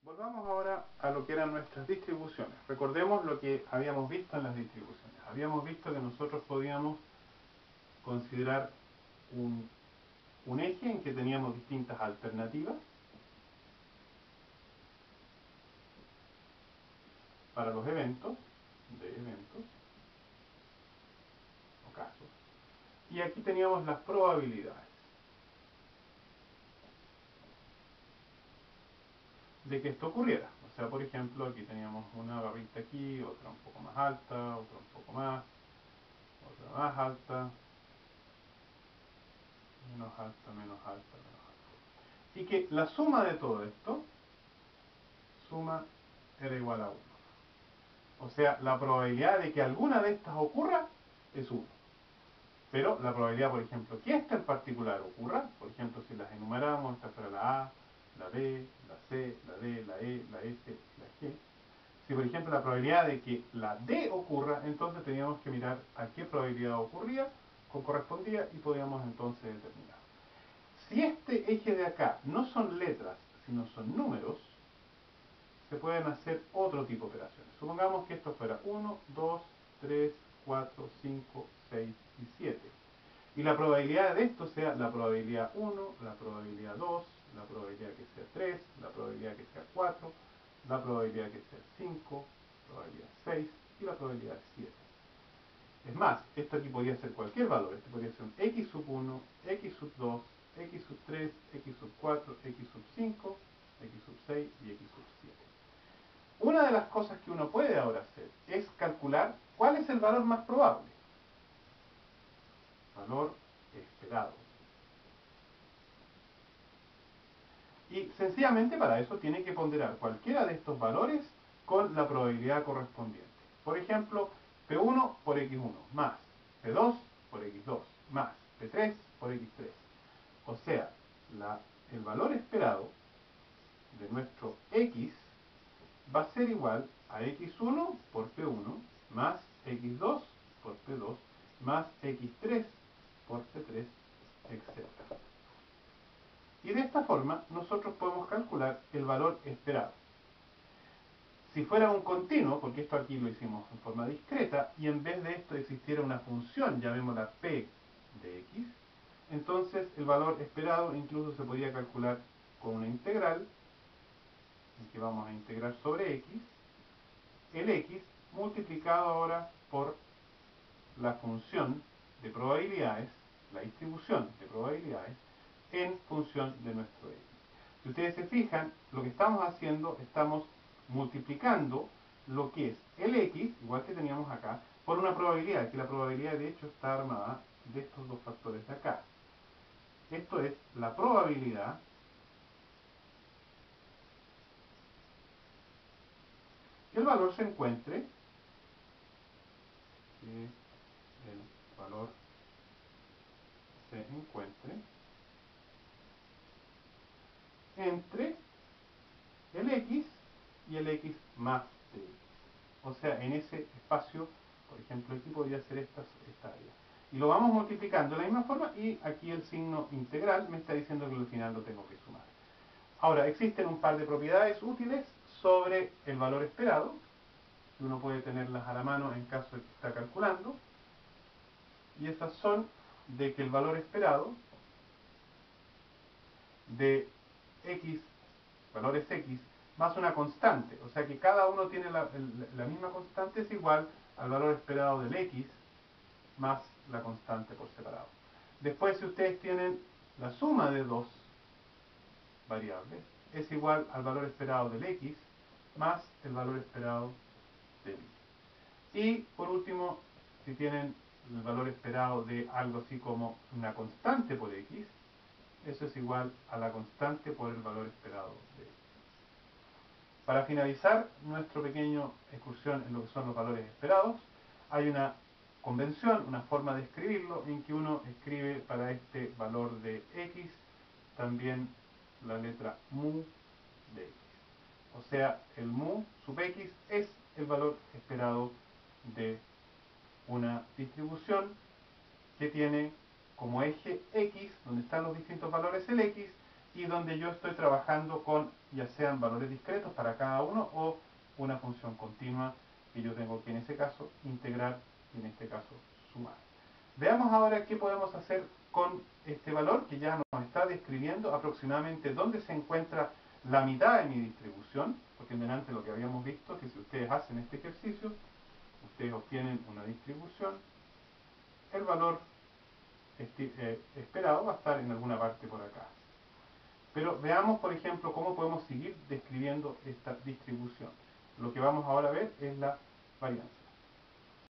Volvamos ahora a lo que eran nuestras distribuciones. Recordemos lo que habíamos visto en las distribuciones. Habíamos visto que nosotros podíamos considerar un eje en que teníamos distintas alternativas para los eventos, de eventos o casos. Y aquí teníamos las probabilidades de que esto ocurriera. O sea, por ejemplo, aquí teníamos una barrita aquí, otra un poco más alta, otra un poco más, otra más alta, menos alta, menos alta, menos alta. Y que la suma de todo esto, suma era igual a 1. O sea, la probabilidad de que alguna de estas ocurra es 1. Pero la probabilidad, por ejemplo, que esta en particular ocurra, por ejemplo, si las enumeramos, esta fuera la A, la B, la C, la D, la E, la F, la G. Si, por ejemplo, la probabilidad de que la D ocurra, entonces teníamos que mirar a qué probabilidad ocurría, correspondía, y podíamos entonces determinar. Si este eje de acá no son letras, sino son números, se pueden hacer otro tipo de operaciones. Supongamos que esto fuera 1, 2, 3, 4, 5, 6 y 7. Y la probabilidad de esto sea la probabilidad 1, la probabilidad 2, la probabilidad que sea 3, la probabilidad que sea 4, la probabilidad que sea 5, la probabilidad 6 y la probabilidad 7. Es más, esto aquí podría ser cualquier valor. Este podría ser un x sub 1, x sub 2, x sub 3, x sub 4, x sub 5, x sub 6 y x sub 7. Una de las cosas que uno puede ahora hacer es calcular cuál es el valor más probable. Valor esperado. Y sencillamente para eso tiene que ponderar cualquiera de estos valores con la probabilidad correspondiente. Por ejemplo, P1 por X1 más P2 por X2 más P3 por X3. O sea, el valor esperado de nuestro X va a ser igual a X1 por P1 más X2 por P2 más X3 por P3, etc. Y de esta forma nosotros podemos calcular el valor esperado. Si fuera un continuo, porque esto aquí lo hicimos en forma discreta, y en vez de esto existiera una función, llamémosla p de x, entonces el valor esperado incluso se podría calcular con una integral, en que vamos a integrar sobre x, el x multiplicado ahora por la función de probabilidades, la distribución de probabilidades, en función de nuestro x. Si ustedes se fijan, lo que estamos haciendo, estamos multiplicando lo que es el x, igual que teníamos acá, por una probabilidad, que la probabilidad de hecho está armada de estos dos factores de acá. Esto es la probabilidad que el valor se encuentre, que el valor se encuentre entre el x y el x más de x. O sea, en ese espacio, por ejemplo, aquí podría ser esta área. Y lo vamos multiplicando de la misma forma, y aquí el signo integral me está diciendo que al final lo tengo que sumar. Ahora, existen un par de propiedades útiles sobre el valor esperado, que uno puede tenerlas a la mano en caso de que está calculando, y esas son de que el valor esperado de x, valores x, más una constante, o sea que cada uno tiene la misma constante, es igual al valor esperado del x más la constante por separado. Después, si ustedes tienen la suma de dos variables, es igual al valor esperado del x más el valor esperado del y. Y por último, si tienen el valor esperado de algo así como una constante por x, eso es igual a la constante por el valor esperado de x. Para finalizar nuestra pequeña excursión en lo que son los valores esperados, hay una convención, una forma de escribirlo, en que uno escribe para este valor de x también la letra mu de x. O sea, el mu sub x es el valor esperado de una distribución que tiene como eje x, donde están los distintos valores el x, y donde yo estoy trabajando con ya sean valores discretos para cada uno o una función continua que yo tengo que en ese caso integrar y en este caso sumar. Veamos ahora qué podemos hacer con este valor que ya nos está describiendo aproximadamente dónde se encuentra la mitad de mi distribución, porque en delante lo que habíamos visto es que si ustedes hacen este ejercicio, ustedes obtienen una distribución, el valor esperado va a estar en alguna parte por acá. Pero veamos, por ejemplo, cómo podemos seguir describiendo esta distribución. Lo que vamos ahora a ver es la varianza.